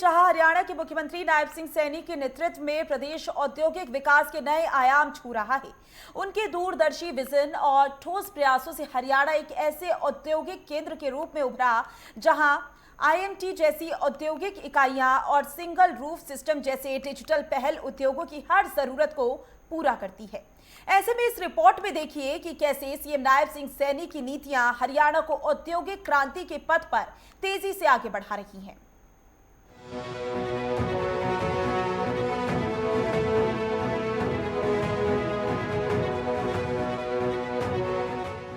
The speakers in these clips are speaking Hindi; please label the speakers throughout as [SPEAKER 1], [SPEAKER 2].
[SPEAKER 1] जहां हरियाणा के मुख्यमंत्री नायब सिंह सैनी के नेतृत्व में प्रदेश औद्योगिक विकास के नए आयाम छू रहा है। उनके दूरदर्शी विजन और ठोस प्रयासों से हरियाणा एक ऐसे औद्योगिक केंद्र के रूप में उभरा जहां आईएमटी जैसी औद्योगिक इकाइयां और सिंगल रूफ सिस्टम जैसे डिजिटल पहल उद्योगों की हर जरूरत को पूरा करती है। ऐसे में इस रिपोर्ट में देखिए कि कैसे सीएम नायब सिंह सैनी की नीतियां हरियाणा को औद्योगिक क्रांति के पथ पर तेजी से आगे बढ़ा रही हैं।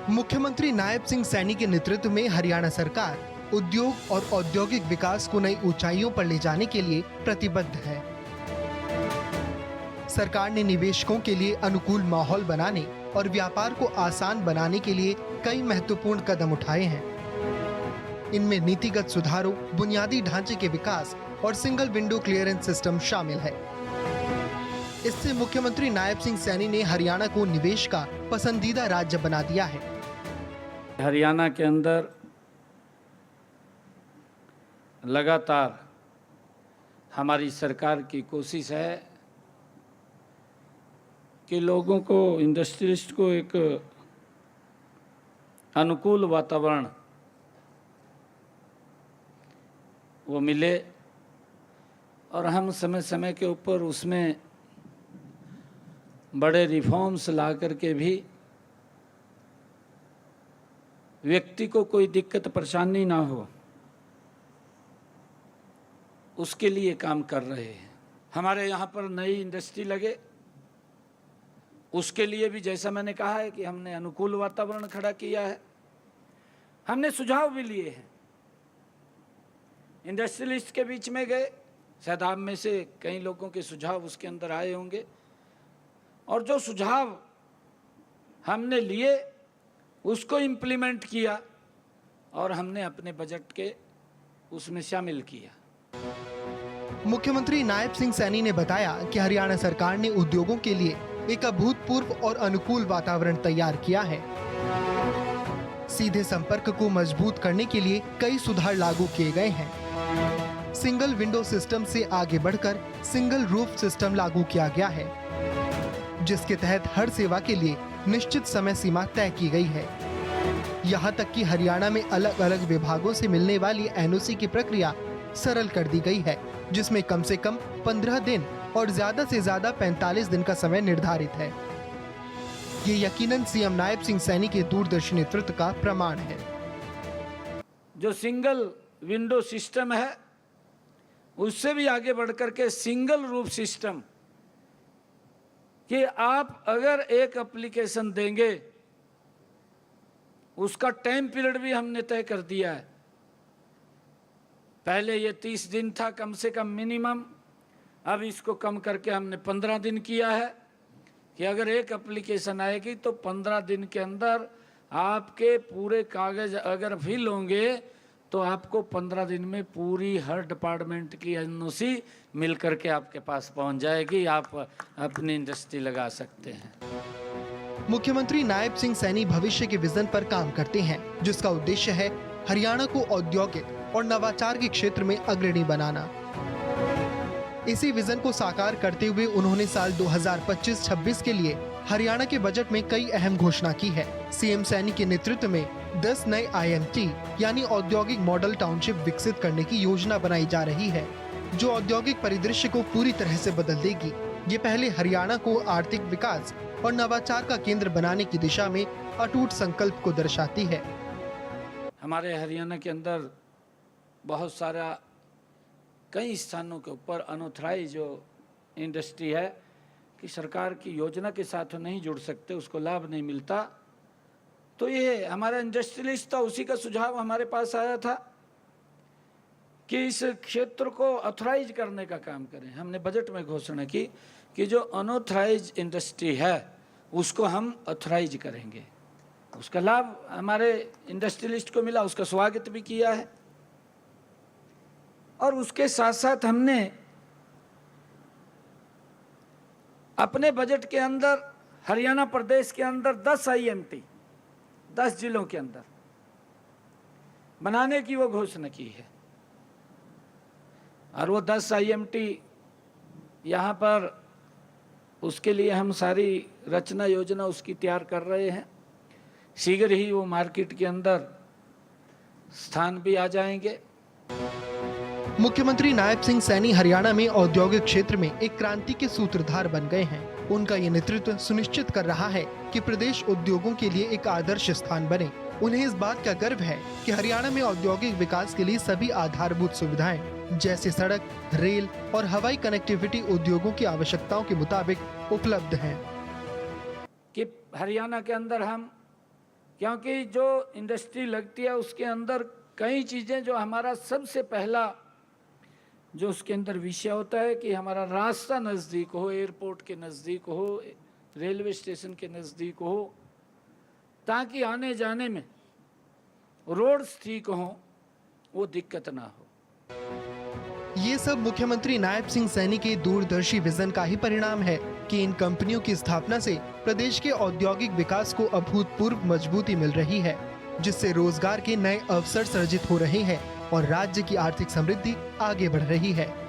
[SPEAKER 2] मुख्यमंत्री नायब सिंह सैनी के नेतृत्व में हरियाणा सरकार उद्योग और औद्योगिक विकास को नई ऊंचाइयों पर ले जाने के लिए प्रतिबद्ध है। सरकार ने निवेशकों के लिए अनुकूल माहौल बनाने और व्यापार को आसान बनाने के लिए कई महत्वपूर्ण कदम उठाए हैं। इनमें नीतिगत सुधारों, बुनियादी ढांचे के विकास और सिंगल विंडो क्लियरेंस सिस्टम शामिल है। इससे मुख्यमंत्री नायब सिंह सैनी ने हरियाणा को निवेश का पसंदीदा राज्य बना दिया है।
[SPEAKER 3] हरियाणा के अंदर लगातार हमारी सरकार की कोशिश है कि लोगों को, इंडस्ट्रियलिस्ट को एक अनुकूल वातावरण वो मिले और हम समय समय के ऊपर उसमें बड़े रिफॉर्म्स ला करके भी व्यक्ति को कोई दिक्कत परेशानी ना हो, उसके लिए काम कर रहे हैं। हमारे यहाँ पर नई इंडस्ट्री लगे, उसके लिए भी जैसा मैंने कहा है कि हमने अनुकूल वातावरण खड़ा किया है। हमने सुझाव भी लिए हैं, इंडस्ट्रियलिस्ट के बीच में गए, शायद आप में से कई लोगों के सुझाव उसके अंदर आए होंगे, और जो सुझाव हमने लिए उसको इम्प्लीमेंट किया और हमने अपने बजट के उसमें शामिल किया।
[SPEAKER 2] मुख्यमंत्री नायब सिंह सैनी ने बताया कि हरियाणा सरकार ने उद्योगों के लिए एक अभूतपूर्व और अनुकूल वातावरण तैयार किया है। सीधे संपर्क को मजबूत करने के लिए कई सुधार लागू किए गए हैं। सिंगल विंडो सिस्टम से आगे बढ़कर सिंगल रूफ सिस्टम लागू किया गया है, जिसके तहत हर सेवा के लिए निश्चित समय सीमा तय की गई है। यहाँ तक कि हरियाणा में अलग अलग विभागों से मिलने वाली एनओसी की प्रक्रिया सरल कर दी गई है, जिसमें कम से कम 15 दिन और ज्यादा से ज्यादा 45 दिन का समय निर्धारित है। ये यकीनन सीएम नायब सिंह सैनी के दूरदर्शी नेतृत्व का प्रमाण है।
[SPEAKER 3] जो सिंगल विंडो सिस्टम है उससे भी आगे बढ़कर के सिंगल रूफ सिस्टम, कि आप अगर एक एप्लीकेशन देंगे उसका टाइम पीरियड भी हमने तय कर दिया है। पहले ये 30 दिन था कम से कम मिनिमम, अब इसको कम करके हमने 15 दिन किया है कि अगर एक एप्लीकेशन आएगी तो 15 दिन के अंदर आपके पूरे कागज अगर फिल होंगे तो आपको 15 दिन में पूरी हर डिपार्टमेंट की एनओसी मिल करके आपके पास पहुंच जाएगी, आप अपनी इंडस्ट्री लगा सकते हैं।
[SPEAKER 2] मुख्यमंत्री नायब सिंह सैनी भविष्य के विजन पर काम करते हैं, जिसका उद्देश्य है हरियाणा को औद्योगिक और नवाचार के क्षेत्र में अग्रणी बनाना। इसी विजन को साकार करते हुए उन्होंने साल 2025-26 के लिए हरियाणा के बजट में कई अहम घोषणा की है। सीएम सैनी के नेतृत्व में 10 नए आईएमटी यानी औद्योगिक मॉडल टाउनशिप विकसित करने की योजना बनाई जा रही है, जो औद्योगिक परिदृश्य को पूरी तरह से बदल देगी। ये पहले हरियाणा को आर्थिक विकास और नवाचार का केंद्र बनाने की दिशा में अटूट संकल्प को दर्शाती है।
[SPEAKER 3] हमारे हरियाणा के अंदर बहुत सारा कई स्थानों के ऊपर अनऑथराइज जो इंडस्ट्री है कि सरकार की योजना के साथ नहीं जुड़ सकते, उसको लाभ नहीं मिलता। तो ये हमारा इंडस्ट्रियलिस्ट था, उसी का सुझाव हमारे पास आया था कि इस क्षेत्र को ऑथराइज करने का काम करें। हमने बजट में घोषणा की कि जो अनऑथराइज इंडस्ट्री है उसको हम ऑथराइज करेंगे। उसका लाभ हमारे इंडस्ट्रियलिस्ट को मिला, उसका स्वागत भी किया है। और उसके साथ साथ हमने अपने बजट के अंदर हरियाणा प्रदेश के अंदर 10 आईएमटी 10 जिलों के अंदर बनाने की वो घोषणा की है। और वो 10 IMT यहाँ पर, उसके लिए हम सारी रचना योजना उसकी तैयार कर रहे हैं। शीघ्र ही वो मार्केट के अंदर स्थान भी आ जाएंगे।
[SPEAKER 2] मुख्यमंत्री नायब सिंह सैनी हरियाणा में औद्योगिक क्षेत्र में एक क्रांति के सूत्रधार बन गए हैं। उनका ये नेतृत्व सुनिश्चित कर रहा है कि प्रदेश उद्योगों के लिए एक आदर्श स्थान बने। उन्हें इस बात का गर्व है कि हरियाणा में औद्योगिक विकास के लिए सभी आधारभूत सुविधाएं जैसे सड़क, रेल और हवाई कनेक्टिविटी उद्योगों की आवश्यकताओं के मुताबिक उपलब्ध हैं।
[SPEAKER 3] कि हरियाणा के अंदर हम, क्योंकि जो इंडस्ट्री लगती है उसके अंदर कई चीज़ें, जो हमारा सबसे पहला जो उसके अंदर विषय होता है कि हमारा रास्ता नज़दीक हो, एयरपोर्ट के नज़दीक हो, रेलवे स्टेशन के नज़दीक हो, ताकि आने जाने में रोड्स ठीक हों, वो दिक्कत ना हो।
[SPEAKER 2] ये सब मुख्यमंत्री नायब सिंह सैनी के दूरदर्शी विजन का ही परिणाम है कि इन कंपनियों की स्थापना से प्रदेश के औद्योगिक विकास को अभूतपूर्व मजबूती मिल रही है, जिससे रोजगार के नए अवसर सृजित हो रहे हैं और राज्य की आर्थिक समृद्धि आगे बढ़ रही है।